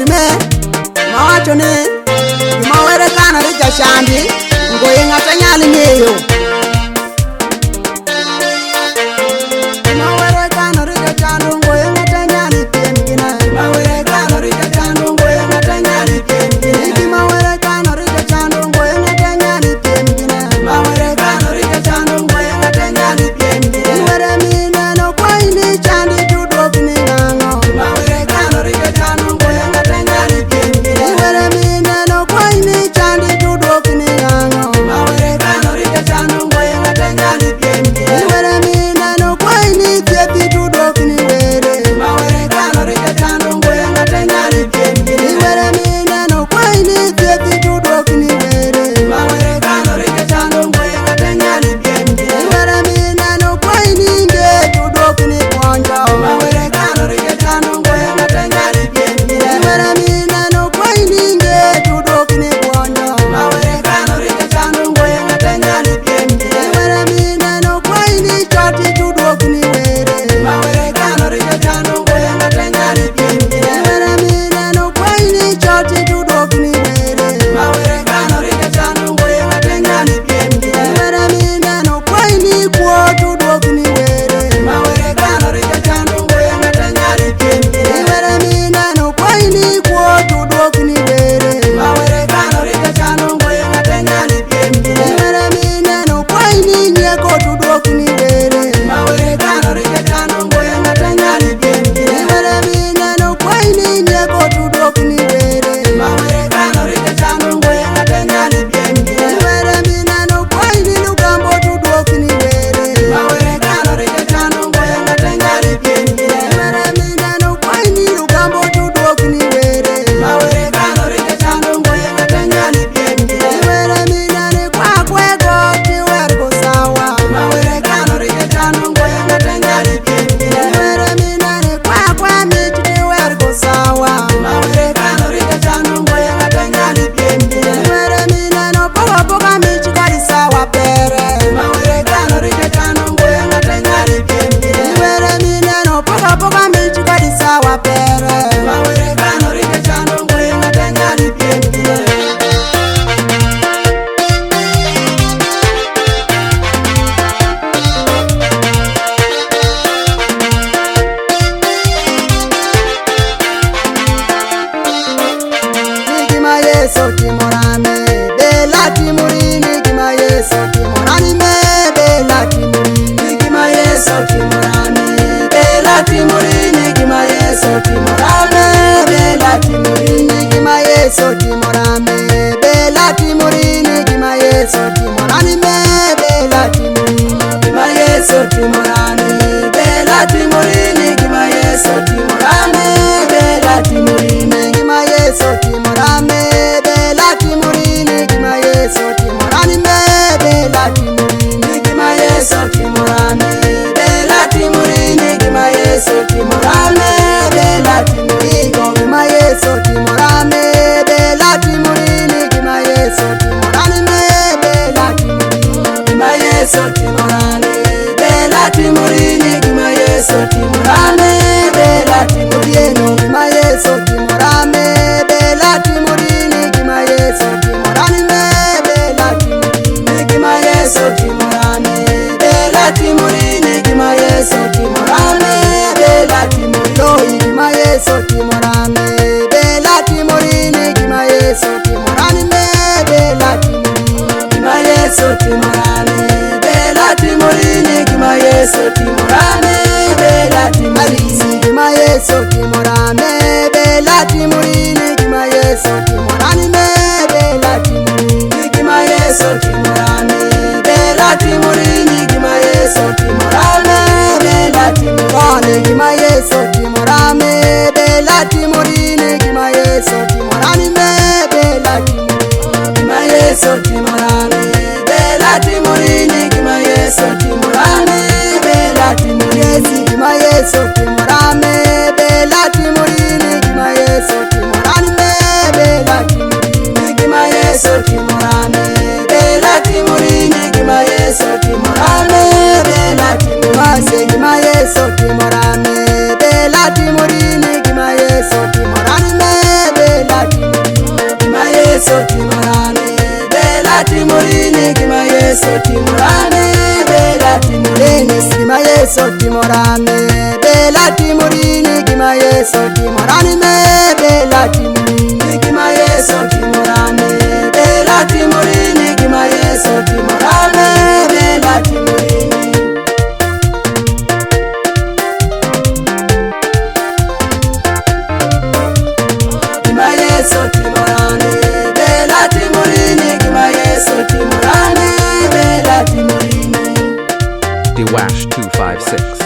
me mawachone mawere kana rija shandi ngoye ngata nyali ngeyo mawere kana rija chandu ngoye ngata nyali piengina mawere kana rija chandu ngoye ngata nyali piengina mawere kana rija chandu ngoye ngata nyali piengina mawere kana rija chandu ngoye ngata nyali piengina were mina no kwaini chandi tudok ni ngango mawere kana rija chandu ngoye ngata nyali piengina were mina no kwaini chandi tudok ni ngango mawere kana rija chandu ngoye ngata nyali piengina were mina no kwaini tepi tudok ni were mawere kana rija chandu ngoye ngata nyali piengina were mina no kwaini tepi tudok ni were mawere kana rija chandu ngoye ngata nyali piengina were mina no kwaini nge tudok ni ponjo mawere kana rija chandu ngoye ngata nyali piengina were mina no kwaini nge tudok ni ponjo mawere kana rija chandu ngoye ngata nyali piengina were mina no kwaini choti tudok ni were mawere kana rija chandu ngoye ngata nyali piengina were mina no kwaini choti tudok ni were mawere kana rija chandu ngoye ngata nyali piengina were mina no kwaini kwa tudok ni were mawere kana rija chandu ngoye ngata nyali piengina were mina no kwaini kwa tudok ni were mawere kana rija chandu ngoye ngata nyali piengina were mina no kwaini nyeko tudok ni were mawere kana rija chandu ngoye ngata nyali piengina were mina no kwaini nyeko tudok ni were mawere kana rija chandu ngoye ngata nyali piengina were mina no kwaini lugambo tudok ni were mawere kana rija chandu ngoye ngata nyali piengina were mina no kwaini lugambo tudok ni were mawere kana rija chandu ngoye ngata nyali piengina were mina ne kwakwego ti wergo sawa mawere kana rija chandu ngoye ngata nyali piengina were mina ne kwakwa mich ti wergo sawa mawere kana rija chandu ngoye ngata nyali piengina were mina no poga mich kodi sawa pere mawere kana rija chandu ngoye ngata nyali piengina were mina no poga mich kodi sawa pere mawere kana rija chandu ngoye ngata nyali piengina Nigima Yesu timorame bela timuri nigima Yesu timorani me bela timuri nigima Yesu timorame bela timuri nigima Yesu timorame bela timuri nigima Yesu timorame bela timuri nigima Yesu timorani me bela timuri nigima Yesu timorame bela timuri nigima Yesu timorame bela timuri nigima Yesu timorame bela timuri nigima Yesu timorani me bela timuri nigima Yesu timorame bela timuri nigima Yesu timorame bela timuri nigima Yesu timorame bela timuri nigima Yesu timorani me bela timuri nigima Yesu timorane bela timuri nigima Yesu timorane bela timuri nigima Yesu timorame bela timuri nigima Yesu timorani me bela timuri nigima Yesu timorane bela timuri nigima Yesu timorane bela timuri nigima Yesu timorane bela timuri nigima Yesu timorani me bela timuri nigima Yesu timorane bela timuri nigima Yesu timorane bela timuri nigima Yesu timorane bela timuri nigima Yesu timorani me bela timuri nigima Yesu timorane bela timuri nigima Yesu timorane bela timuri nigima Yesu timorame bela timuri nigima Yesu timorani me bela timuri nigima Yesu timorane bela timuri nigima Yesu timorane bela timuri nigima Yesu timorame bela timuri nigima Yesu timorani me bela timuri nigima Yesu timorane bela timuri nigima Yesu timorane bela timuri nigima Yesu timorame bela timuri nigima Yesu timorani me yeso timorane bela timurini gima yeso timorane me bela timurini gima yeso timorane bela timurini gima yeso timorane bela timurini gima yeso timorane bela timurini gima yeso timorane bela timurini Dewash 256